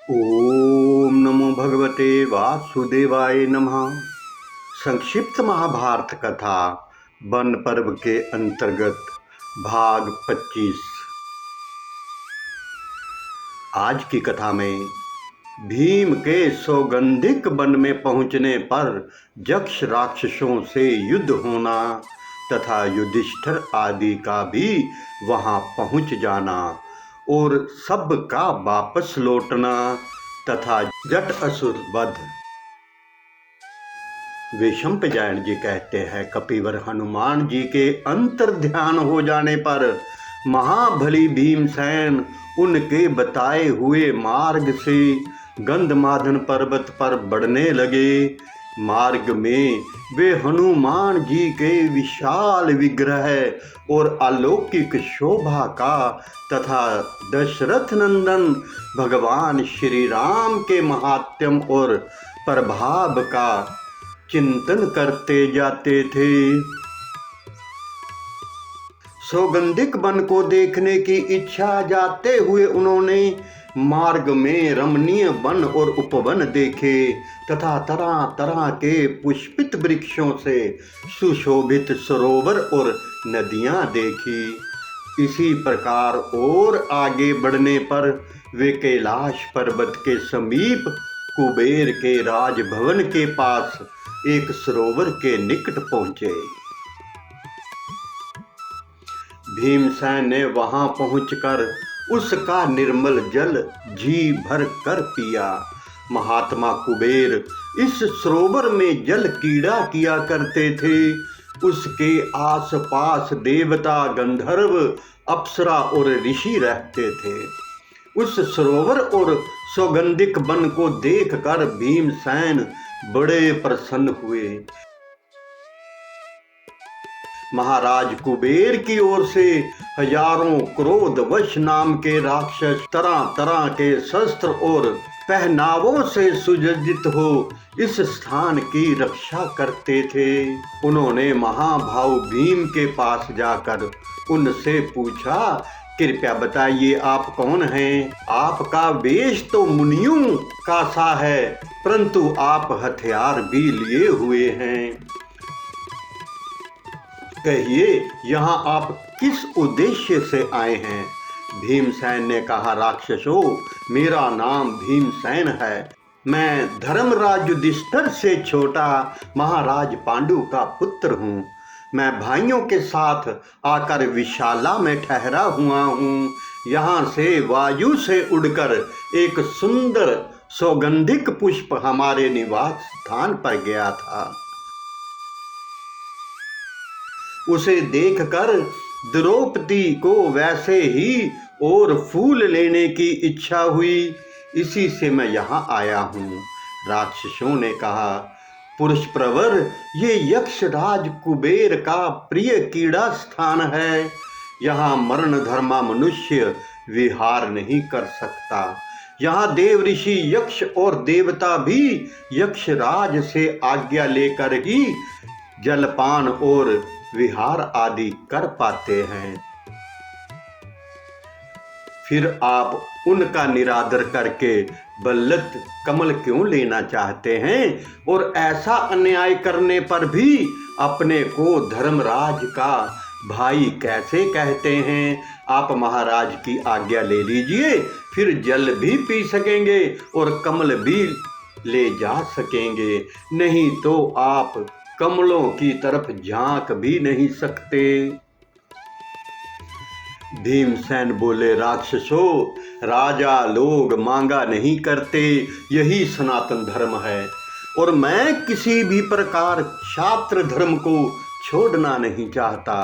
ओम नमो भगवते वासुदेवाय नमः। संक्षिप्त महाभारत कथा वन पर्व के अंतर्गत भाग 25। आज की कथा में भीम के सौगंधिक वन में पहुंचने पर यक्ष राक्षसों से युद्ध होना तथा युधिष्ठिर आदि का भी वहां पहुंच जाना और सब का वापस लौटना तथा जट असुर वध। विशंपजायन जी कहते हैं, कपिवर हनुमान जी के अंतर ध्यान हो जाने पर महाबली भीमसेन उनके बताए हुए मार्ग से गंधमादन पर्वत पर बढ़ने लगे। मार्ग में वे हनुमान जी के विशाल विग्रह और अलौकिक शोभा का तथा दशरथ नंदन भगवान श्री राम के महात्म्य और प्रभाव का चिंतन करते जाते थे। सौगंधिक वन को देखने की इच्छा जाते हुए उन्होंने मार्ग में रमणीय वन और उपवन देखे तथा तरह तरह के पुष्पित वृक्षों से सुशोभित सरोवर और नदियां देखी। इसी प्रकार और आगे बढ़ने पर वे कैलाश पर्वत के समीप कुबेर के राजभवन के पास एक सरोवर के निकट पहुंचे। भीमसेन ने वहां पहुंचकर उसका निर्मल जल जी भर कर पिया। महात्मा कुबेर इस सरोवर में जल कीड़ा किया करते थे। उसके आसपास देवता, गंधर्व, अप्सरा और ऋषि रहते थे। उस सरोवर और सौगंधिक वन को देखकर भीमसेन बड़े प्रसन्न हुए। महाराज कुबेर की ओर से हजारों क्रोधवश नाम के राक्षस तरह तरह के शस्त्र और पहनावों से सुसज्जित हो इस स्थान की रक्षा करते थे। उन्होंने महाभाव भीम के पास जाकर उनसे पूछा, कृपया बताइए आप कौन हैं? आपका वेश तो मुनियों का सा है, परंतु आप हथियार भी लिए हुए हैं। कहिए, यहाँ आप किस उद्देश्य से आए हैं? भीमसेन ने कहा, राक्षसों, मेरा नाम भीमसेन है। मैं धर्मराज युधिष्ठिर से छोटा महाराज पांडु का पुत्र हूँ। मैं भाइयों के साथ आकर विशाला में ठहरा हुआ हूँ। यहाँ से वायु से उड़कर एक सुंदर सौगंधिक पुष्प हमारे निवास स्थान पर गया था। उसे देखकर द्रौपदी को वैसे ही और फूल लेने की इच्छा हुई, इसी से मैं यहाँ आया हूँ। राक्षसों ने कहा, पुरुष प्रवर, ये यक्षराज कुबेर का प्रिय कीड़ा स्थान है। यहाँ मरण धर्मा मनुष्य विहार नहीं कर सकता। यहाँ देव ऋषि, यक्ष और देवता भी यक्षराज से आज्ञा लेकर ही जलपान और विहार आदि कर पाते हैं। फिर आप उनका निरादर करके बल्लत कमल क्यों लेना चाहते हैं? और ऐसा अन्याय करने पर भी अपने को धर्मराज का भाई कैसे कहते हैं? आप महाराज की आज्ञा ले लीजिए, फिर जल भी पी सकेंगे और कमल भी ले जा सकेंगे। नहीं तो आप कमलों की तरफ झांक भी नहीं सकते। भीमसेन बोले, राक्षसों, राजा लोग मांगा नहीं करते, यही सनातन धर्म है और मैं किसी भी प्रकार क्षात्र धर्म को छोड़ना नहीं चाहता।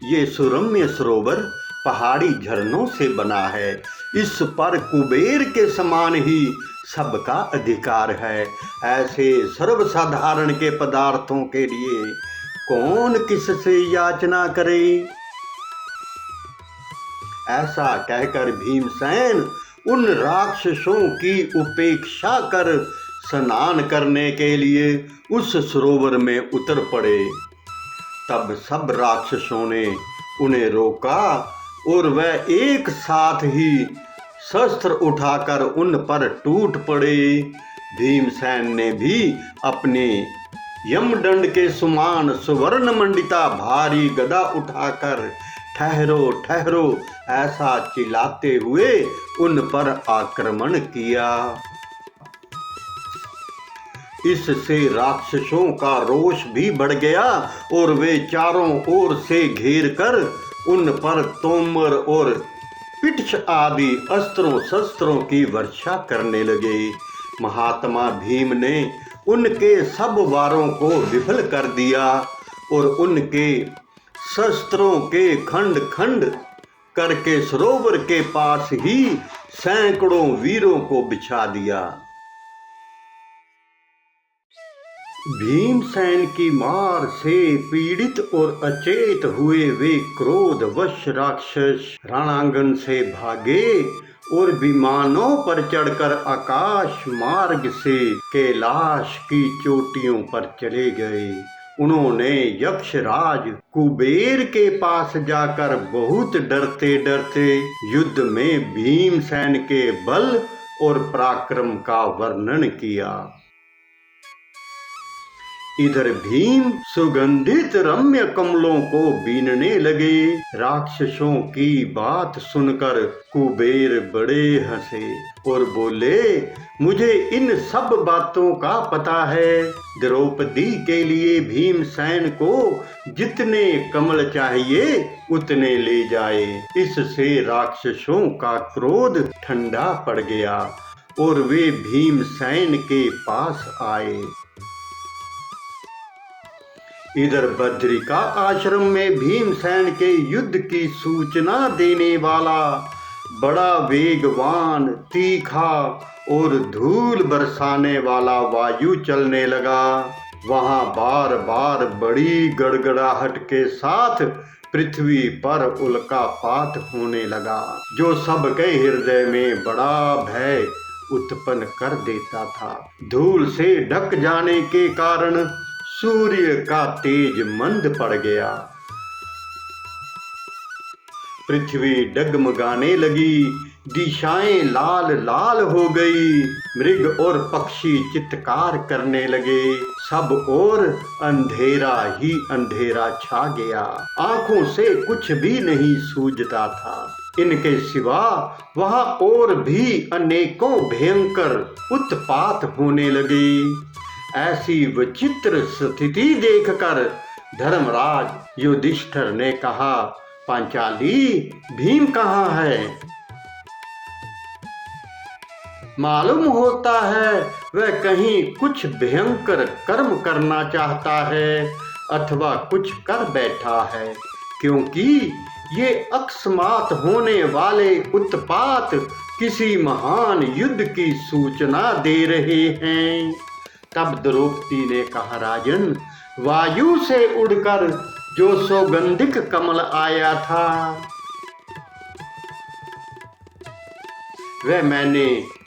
ये सुरम्य सरोवर पहाड़ी झरनों से बना है। इस पर कुबेर के समान ही सबका अधिकार है। ऐसे सर्वसाधारण के पदार्थों के लिए कौन किससे याचना करे? ऐसा कहकर भीमसेन उन राक्षसों की उपेक्षा कर स्नान करने के लिए उस सरोवर में उतर पड़े। तब सब राक्षसों ने उन्हें रोका और वह एक साथ ही शस्त्र उठाकर उन पर टूट पड़े। भीमसेन ने भी अपने यमदंड के समान सुवर्ण मंडिता भारी गदा उठाकर ठहरो ठहरो ऐसा चिल्लाते हुए उन पर आक्रमण किया। इससे राक्षसों का रोष भी बढ़ गया और वे चारों ओर से घेर कर उन पर तोमर और पिट्ठ आदि अस्त्रों शस्त्रों की वर्षा करने लगे। महात्मा भीम ने उनके सब वारों को विफल कर दिया और उनके शस्त्रों के खंड खंड करके सरोवर के पास ही सैकड़ों वीरों को बिछा दिया। भीमसेन की मार से पीड़ित और अचेत हुए वे क्रोधवश राक्षस रणांगन से भागे और विमानों पर चढ़कर आकाश मार्ग से कैलाश की चोटियों पर चले गए। उन्होंने यक्षराज कुबेर के पास जाकर बहुत डरते डरते युद्ध में भीमसेन के बल और पराक्रम का वर्णन किया। इधर भीम सुगंधित रम्य कमलों को बीनने लगे। राक्षसों की बात सुनकर कुबेर बड़े हंसे और बोले, मुझे इन सब बातों का पता है। द्रौपदी के लिए भीमसेन को जितने कमल चाहिए उतने ले जाए। इससे राक्षसों का क्रोध ठंडा पड़ गया और वे भीमसेन के पास आए। इधर बद्रिका आश्रम में भीमसेन के युद्ध की सूचना देने वाला बड़ा वेगवान, तीखा और धूल बरसाने वाला वायु चलने लगा। वहां बार बार बड़ी गड़गड़ाहट के साथ पृथ्वी पर उल्कापात होने लगा, जो सबके हृदय में बड़ा भय उत्पन्न कर देता था। धूल से ढक जाने के कारण सूर्य का तेज मंद पड़ गया। पृथ्वी डगमगाने लगी, दिशाएं लाल लाल हो गई, मृग और पक्षी चित्कार करने लगे। सब ओर अंधेरा ही अंधेरा छा गया। आंखों से कुछ भी नहीं सूझता था। इनके सिवा वहां और भी अनेकों भयंकर उत्पात होने लगे। ऐसी विचित्र स्थिति देखकर धर्मराज युधिष्ठिर ने कहा, पांचाली, भीम कहाँ है? मालूम होता है वह कहीं कुछ भयंकर कर्म करना चाहता है अथवा कुछ कर बैठा है, क्योंकि ये अकस्मात होने वाले उत्पात किसी महान युद्ध की सूचना दे रहे हैं। तब द्रौपदी ने कहा, राजन, वायु से उड़कर जो सौगंधिक कमल आया था वह मैंने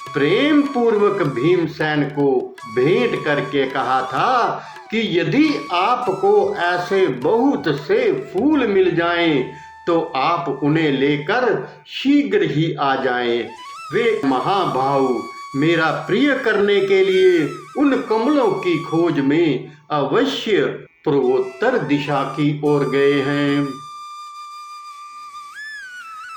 प्रेम पूर्वक भीमसेन को भेंट करके कहा था कि यदि आपको ऐसे बहुत से फूल मिल जाएं तो आप उन्हें लेकर शीघ्र ही आ जाएं। वे महाभाव मेरा प्रिय करने के लिए उन कमलों की खोज में अवश्य पूर्वोत्तर दिशा की ओर गए हैं।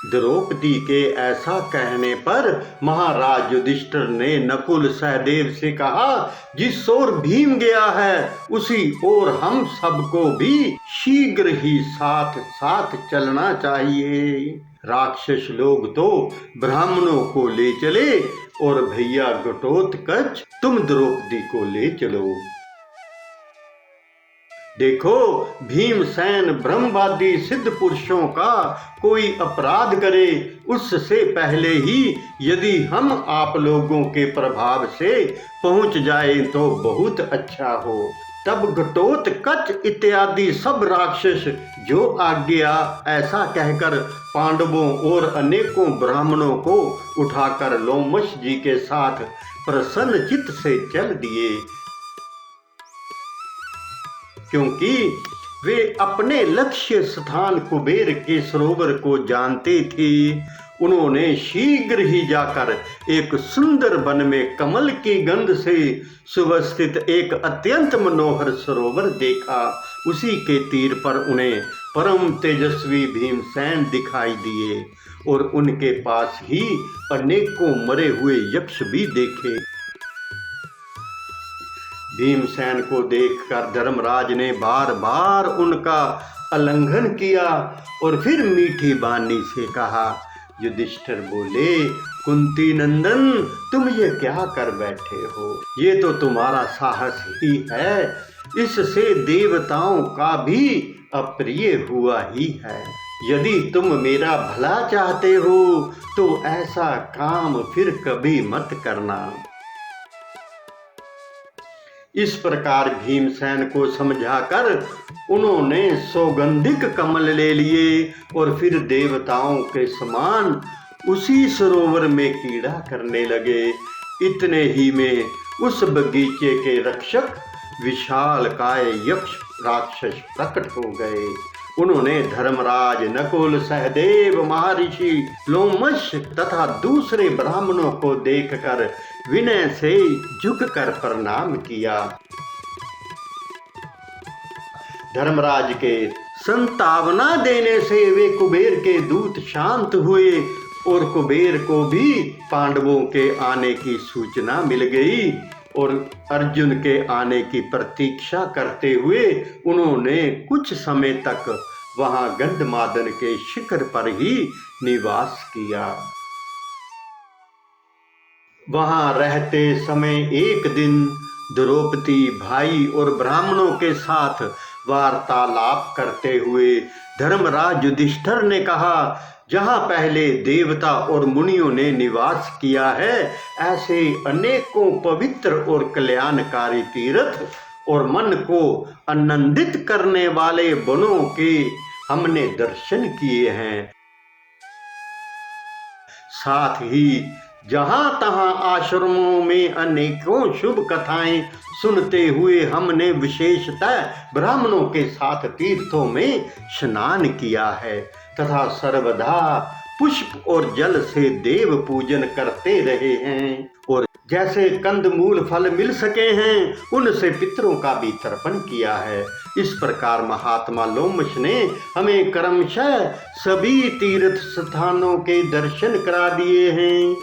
द्रौपदी के ऐसा कहने पर महाराज युधिष्ठिर ने नकुल सहदेव से कहा, जिस ओर भीम गया है उसी ओर हम सबको भी शीघ्र ही साथ साथ चलना चाहिए। राक्षस लोग तो ब्राह्मणों को ले चले और भैया घटोत्कच तुम द्रौपदी को ले चलो। देखो, भीमसेन ब्रह्मवादी सिद्ध पुरुषों का कोई अपराध करे उससे पहले ही यदि हम आप लोगों के प्रभाव से पहुंच जाए तो बहुत अच्छा हो। तब घटोत्कच इत्यादि सब राक्षस जो आज्ञा ऐसा कहकर पांडवों और अनेकों ब्राह्मणों को उठाकर लोमश जी के साथ प्रसन्न चित्त से चल दिए, क्योंकि वे अपने लक्ष्य स्थान कुबेर के सरोवर को जानते थे उन्होंने शीघ्र ही जाकर एक सुंदर वन में कमल की गंध से सुवस्थित एक अत्यंत मनोहर सरोवर देखा। उसी के तीर पर उन्हें परम तेजस्वी भीमसेन दिखाई दिए और उनके पास ही अनेकों मरे हुए यक्ष भी देखे। भीमसेन को देखकर धर्मराज ने बार बार उनका उल्लंघन किया और फिर मीठी वाणी से कहा। युधिष्ठिर बोले, कुंती नंदन, तुम ये क्या कर बैठे हो? ये तो तुम्हारा साहस ही है, इससे देवताओं का भी अप्रिय हुआ ही है। यदि तुम मेरा भला चाहते हो तो ऐसा काम फिर कभी मत करना। इस प्रकार भीमसेन को समझाकर उन्होंने सौगंधिक कमल ले लिए और फिर देवताओं के समान उसी सरोवर में कीड़ा करने लगे। इतने ही में उस बगीचे के रक्षक विशालकाय यक्ष राक्षस प्रकट हो गए। उन्होंने धर्मराज, नकुल, सहदेव, महर्षि लोमश तथा दूसरे ब्राह्मणों को देखकर विनय से झुककर प्रणाम किया। धर्मराज के संतावना देने से वे कुबेर के दूत शांत हुए और कुबेर को भी पांडवों के आने की सूचना मिल गई और अर्जुन के आने की प्रतीक्षा करते हुए उन्होंने कुछ समय तक वहां गंधमादन के शिखर पर ही निवास किया। वहां रहते समय एक दिन द्रौपदी भाई और ब्राह्मणों के साथ वार्तालाप करते हुए धर्मराज युधिष्ठिर ने कहा, जहाँ पहले देवता और मुनियों ने निवास किया है, ऐसे अनेकों पवित्र और कल्याणकारी तीर्थ और मन को आनंदित करने वाले वनों के हमने दर्शन किए हैं। साथ ही जहाँ तहाँ आश्रमों में अनेकों शुभ कथाएं सुनते हुए हमने विशेषतः ब्राह्मणों के साथ तीर्थों में स्नान किया है तथा सर्वदा पुष्प और जल से देव पूजन करते रहे हैं और जैसे कंदमूल फल मिल सके हैं उनसे पितरों का भी तर्पण किया है। इस प्रकार महात्मा लोमश ने हमें क्रमशः सभी तीर्थ स्थानों के दर्शन करा दिए हैं।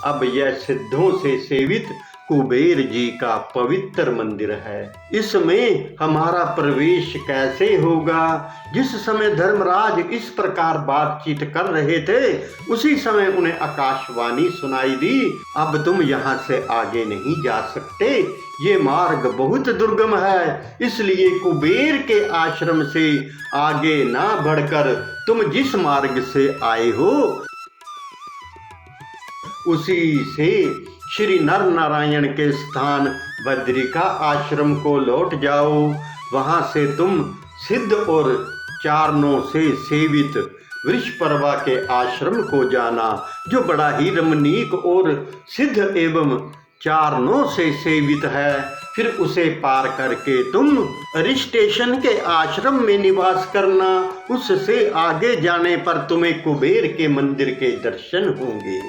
अब यह सिद्धों से सेवित कुबेर जी का पवित्र मंदिर है। इसमें हमारा प्रवेश कैसे होगा? जिस समय धर्मराज इस प्रकार बातचीत कर रहे थे उसी समय उन्हें आकाशवाणी सुनाई दी, अब तुम यहाँ से आगे नहीं जा सकते, ये मार्ग बहुत दुर्गम है, इसलिए कुबेर के आश्रम से आगे ना बढ़कर तुम जिस मार्ग से आए हो उसी से श्री नर नारायण के स्थान बद्रिका आश्रम को लौट जाओ। वहां से तुम सिद्ध और चारणों से सेवित वृषपर्वा के आश्रम को जाना, जो बड़ा ही रमणीक और सिद्ध एवं चारणों से सेवित है। फिर उसे पार करके तुम अरिष्टेशन के आश्रम में निवास करना। उससे आगे जाने पर तुम्हें कुबेर के मंदिर के दर्शन होंगे।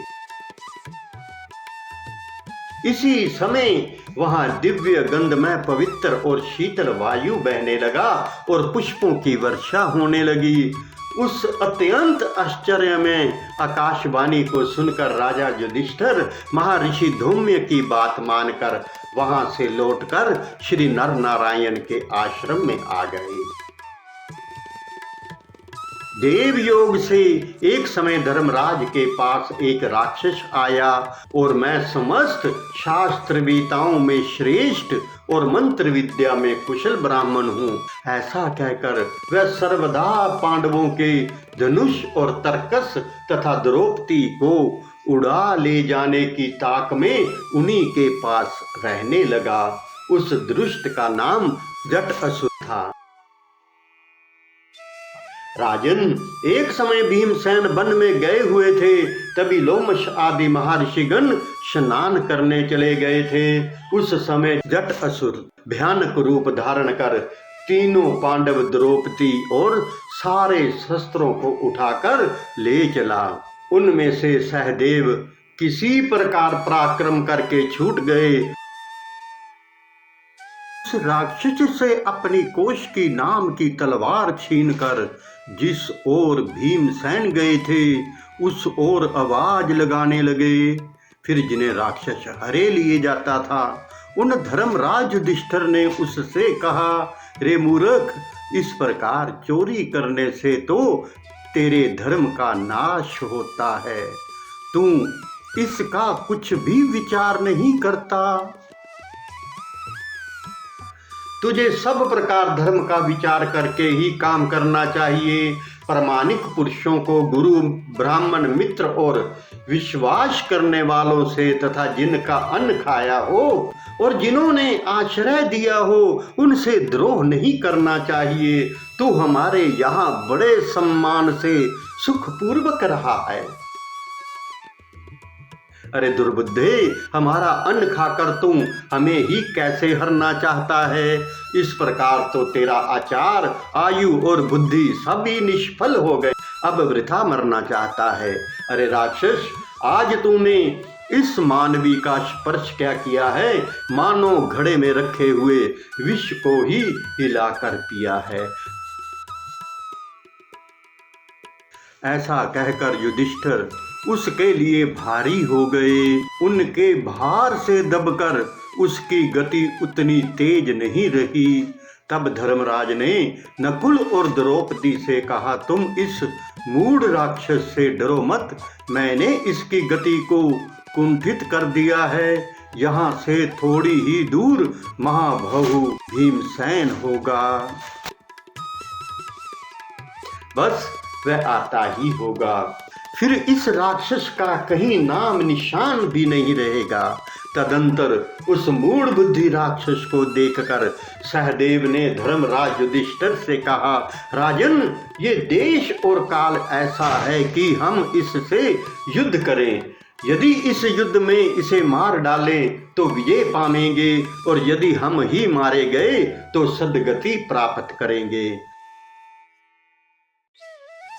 इसी समय वहां दिव्य गंधमय पवित्र और शीतल वायु बहने लगा और पुष्पों की वर्षा होने लगी। उस अत्यंत आश्चर्य में आकाशवाणी को सुनकर राजा युधिष्ठिर महर्षि धौम्य की बात मानकर वहां से लौटकर श्री नर नारायण के आश्रम में आ गए। देव योग से एक समय धर्मराज के पास एक राक्षस आया और मैं समस्त शास्त्रवेताओं में श्रेष्ठ और मंत्र विद्या में कुशल ब्राह्मण हूँ, ऐसा कहकर वह सर्वदा पांडवों के धनुष और तर्कस तथा द्रौपदी को उड़ा ले जाने की ताक में उन्हीं के पास रहने लगा। उस दुष्ट का नाम जटासुर था। राजन, एक समय भीमसेन वन में गए हुए थे, तभी लोमश आदि महर्षिगण स्नान करने चले गए थे। उस समय जटासुर भयानक रूप धारण कर तीनों पांडव, द्रौपदी और सारे शस्त्रों को उठाकर ले चला। उनमें से सहदेव किसी प्रकार पराक्रम करके छूट गए। उस राक्षस से अपनी कौशिकी नाम की तलवार छीनकर जिस ओर भीमसेन गए थे उस ओर आवाज लगाने लगे। फिर जिन्हें राक्षस हरे लिए जाता था उन धर्मराज युधिष्ठिर ने उससे कहा, रे मूर्ख, इस प्रकार चोरी करने से तो तेरे धर्म का नाश होता है, तू इसका कुछ भी विचार नहीं करता। तुझे सब प्रकार धर्म का विचार करके ही काम करना चाहिए। प्रामाणिक पुरुषों को, गुरु, ब्राह्मण, मित्र और विश्वास करने वालों से तथा जिनका अन्न खाया हो और जिन्होंने आश्रय दिया हो उनसे द्रोह नहीं करना चाहिए। तू हमारे यहाँ बड़े सम्मान से सुखपूर्वक रहा है। अरे दुर्बुद्धे, हमारा अन्न खाकर तू हमें ही कैसे हरना चाहता है? इस प्रकार तो तेरा आचार, आयु और बुद्धि सभी निष्फल हो गए, अब वृथा मरना चाहता है। अरे राक्षस, आज तूने इस मानवी का स्पर्श क्या किया है? मानो घड़े में रखे हुए विष को ही हिलाकर पिया है। ऐसा कहकर युधिष्ठिर उसके लिए भारी हो गए। उनके भार से दबकर उसकी गति उतनी तेज नहीं रही। तब धर्मराज ने नकुल और द्रौपदी से कहा, तुम इस मूढ़ राक्षस से डरो मत, मैंने इसकी गति को कुंठित कर दिया है। यहाँ से थोड़ी ही दूर महाबाहु भीमसेन होगा, बस वह आता ही होगा। फिर इस राक्षस का कहीं नाम निशान भी नहीं रहेगा। तदंतर उस मूढ़ बुद्धि राक्षस को देखकर सहदेव ने धर्मराज युधिष्ठिर से कहा, राजन, ये देश और काल ऐसा है कि हम इससे युद्ध करें। यदि इस युद्ध में इसे मार डालें तो विजय पाएंगे और यदि हम ही मारे गए तो सद्गति प्राप्त करेंगे।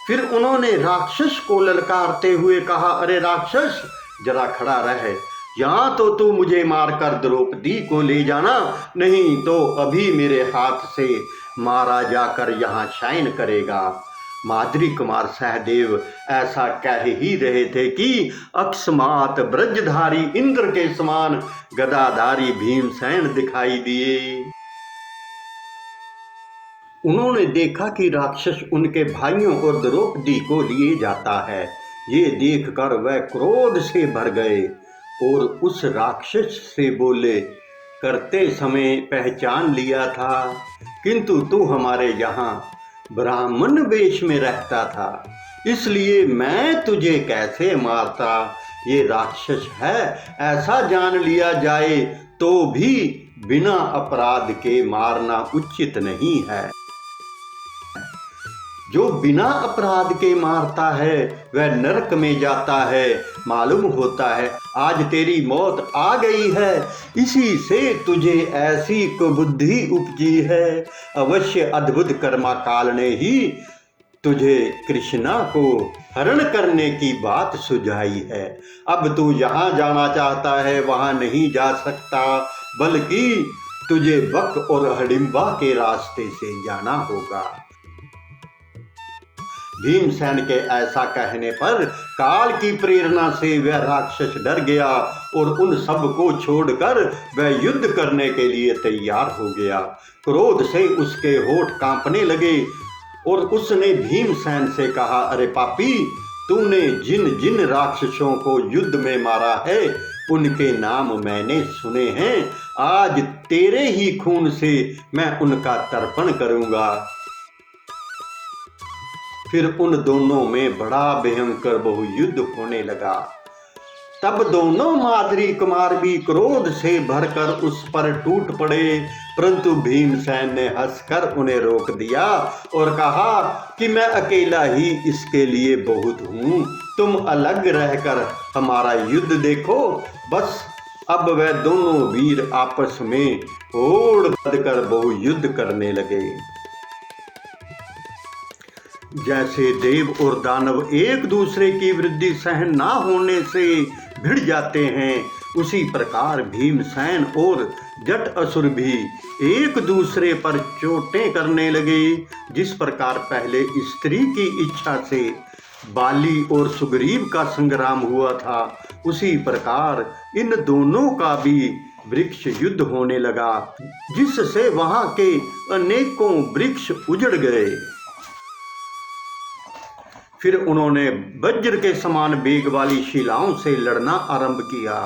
फिर उन्होंने राक्षस को ललकारते हुए कहा, अरे राक्षस, जरा खड़ा रह, यहाँ तो तू मुझे मारकर द्रौपदी को ले जाना, नहीं तो अभी मेरे हाथ से मारा जाकर यहाँ शयन करेगा। माद्री कुमार सहदेव ऐसा कह ही रहे थे कि अकस्मात ब्रजधारी इंद्र के समान गदाधारी भीमसेन दिखाई दिए। उन्होंने देखा कि राक्षस उनके भाइयों और द्रौपदी को लिए जाता है। ये देखकर वह क्रोध से भर गए और उस राक्षस से बोले, करते समय पहचान लिया था, किंतु तू हमारे यहाँ ब्राह्मण वेश में रहता था, इसलिए मैं तुझे कैसे मारता। ये राक्षस है, ऐसा जान लिया जाए तो भी बिना अपराध के मारना उचित नहीं है। जो बिना अपराध के मारता है वह नरक में जाता है। मालूम होता है आज तेरी मौत आ गई है, इसी से तुझे ऐसी कुबुद्धि उपजी है। अवश्य अद्भुत कर्मा काल ने ही तुझे कृष्णा को हरण करने की बात सुझाई है। अब तू जहाँ जाना चाहता है वहाँ नहीं जा सकता, बल्कि तुझे बक और हडिम्बा के रास्ते से जाना होगा। भीमसेन के ऐसा कहने पर काल की प्रेरणा से वह राक्षस डर गया और उन सब को छोड़कर वह युद्ध करने के लिए तैयार हो गया। क्रोध से उसके होठ कांपने लगे और उसने भीमसेन से कहा, अरे पापी, तूने जिन जिन राक्षसों को युद्ध में मारा है उनके नाम मैंने सुने हैं। आज तेरे ही खून से मैं उनका तर्पण करूंगा। फिर उन दोनों में बड़ा भयंकर बहुयुद्ध होने लगा। तब दोनों माद्री कुमार भी क्रोध से भरकर उस पर टूट पड़े, परंतु भीमसेन ने हंसकर उन्हें रोक दिया और कहा कि मैं अकेला ही इसके लिए बहुत हूँ, तुम अलग रहकर हमारा युद्ध देखो। बस अब वह दोनों वीर आपस में होड़ बंधकर बहुयुद्ध करने लगे। जैसे देव और दानव एक दूसरे की वृद्धि सहन ना होने से भिड़ जाते हैं, उसी प्रकार भीमसेन और जट असुर भी एक दूसरे पर चोटें करने लगे। जिस प्रकार पहले स्त्री की इच्छा से बाली और सुग्रीव का संग्राम हुआ था, उसी प्रकार इन दोनों का भी वृक्ष युद्ध होने लगा, जिससे वहां के अनेकों वृक्ष उजड़ गए। फिर उन्होंने वज्र के समान वेग वाली शिलाओं से लड़ना आरंभ किया।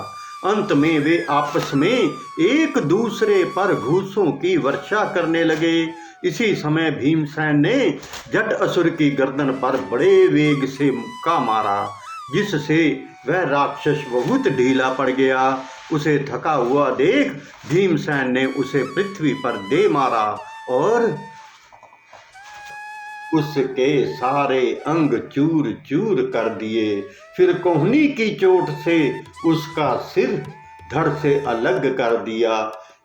अंत में वे आपस में एक दूसरे पर घूसों की वर्षा करने लगे। इसी समय भीमसेन ने जट असुर की गर्दन पर बड़े वेग से मुक्का मारा, जिससे वह राक्षस बहुत ढीला पड़ गया। उसे थका हुआ देख भीमसेन ने उसे पृथ्वी पर दे मारा और उसके सारे अंग चूर चूर कर दिए। फिर कोहनी की चोट से उसका सिर धड़ से अलग कर दिया।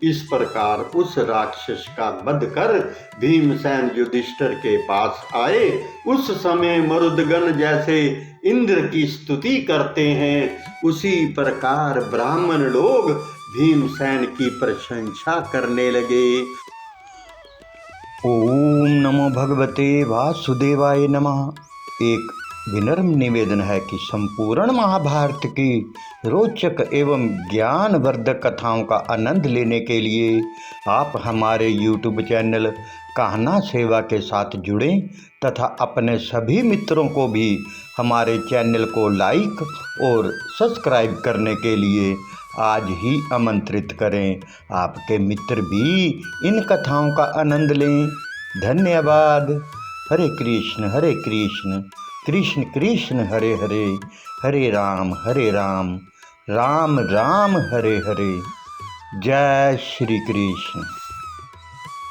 इस प्रकार उस राक्षस का वध कर भीमसेन युधिष्ठिर के पास आए। उस समय मरुदगण जैसे इंद्र की स्तुति करते हैं, उसी प्रकार ब्राह्मण लोग भीमसेन की प्रशंसा करने लगे। ओम नमो भगवते वासुदेवाय नमः। एक विनम्र निवेदन है कि संपूर्ण महाभारत की रोचक एवं ज्ञानवर्धक कथाओं का आनंद लेने के लिए आप हमारे YouTube चैनल कहना सेवा के साथ जुड़ें तथा अपने सभी मित्रों को भी हमारे चैनल को लाइक और सब्सक्राइब करने के लिए आज ही आमंत्रित करें। आपके मित्र भी इन कथाओं का आनंद लें। धन्यवाद। हरे कृष्ण कृष्ण कृष्ण हरे हरे, हरे राम राम राम हरे हरे। जय श्री कृष्ण।